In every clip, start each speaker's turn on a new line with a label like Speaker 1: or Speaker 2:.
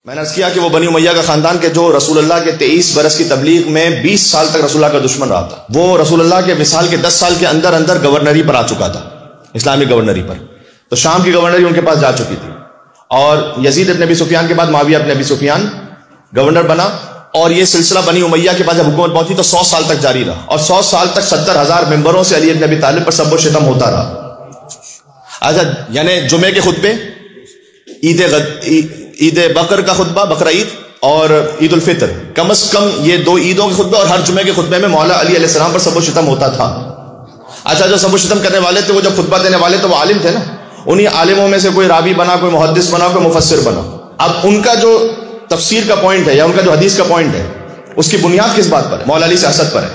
Speaker 1: میں نے عرض کیا کہ وہ بنی امیہ کا خاندان کے جو رسول اللہ کے 23 برس کی تبلیغ میں 20 سال تک رسول اللہ کا دشمن رہا تھا، وہ رسول اللہ کے وصال کے 10 سال کے اندر اندر گورنری پر آ چکا تھا، اسلامی گورنری پر. تو شام کی گورنری ان کے پاس جا چکی تھی، اور یزید ابن ابی سفیان کے بعد معاویہ ابن ابی سفیان گورنر بنا، اور یہ سلسلہ بنی امیہ کے پاس جب حکومت پہنچی تو 100 سال تک جاری رہا، اور 100 سال تک 70,000 ممبروں سے علی ابن ابی طالب پر سب و شتم ہوتا رہا. اچھا، یعنی جمعے کے خطبے، عید بقر کا خطبہ، بقرہ عید اور عید الفطر، کم از کم یہ 2 عیدوں کے خطبے اور ہر جمعے کے خطبے میں مولا علی علیہ السلام پر سب و شتم ہوتا تھا. اچھا، جو سب و شتم کرنے والے تھے، وہ جب خطبہ دینے والے تو وہ عالم تھے نا، انہی عالموں میں سے کوئی راوی بنا، کوئی محدث بنا، کوئی مفسر بنا. اب ان کا جو تفسیر کا پوائنٹ ہے یا ان کا جو حدیث کا پوائنٹ ہے، اس کی بنیاد کس بات پر ہے؟ مولا علی سے حسد پر ہے،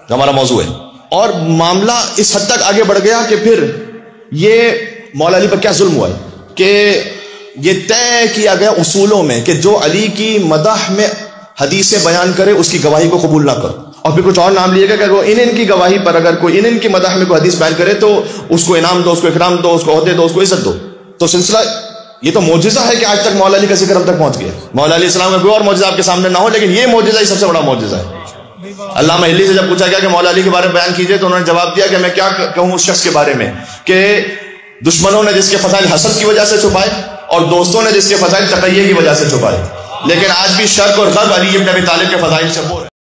Speaker 1: جو ہمارا موضوع ہے. اور معاملہ اس حد تک آگے بڑھ گیا کہ پھر یہ مولا علی پر کیا ظلم ہوا ہے کہ یہ طے کیا گیا اصولوں میں کہ جو علی کی مدح میں حدیثیں بیان کرے اس کی گواہی کو قبول نہ کرو، اور پھر کچھ اور نام لیا گیا کہ وہ ان کی گواہی پر اگر کوئی ان کی مدح میں کوئی حدیث بیان کرے تو اس کو انعام دو، اس کو اکرام دو، اس کو عہدے دو، اس کو عزت دو. تو سلسلہ یہ تو معجزہ ہے کہ آج تک مولا علی کا ذکر ہم تک پہنچ گیا. مولا علیہ السلام کا کوئی اور معجزہ آپ کے سامنے نہ ہو، لیکن یہ معجزہ ہی سب سے بڑا معجزہ ہے. علامہ حلی سے جب پوچھا گیا کہ مولا علی کے بارے میں بیان کیجئے تو انہوں نے جواب دیا کہ میں کیا کہوں اس شخص کے بارے میں کہ دشمنوں نے جس کے فضائل حسد کی وجہ سے چھپائے اور دوستوں نے جس کے فضائل تقیہ کی وجہ سے چھپائے، لیکن آج بھی شرق اور غرب علی ابن ابی طالب کے فضائل سے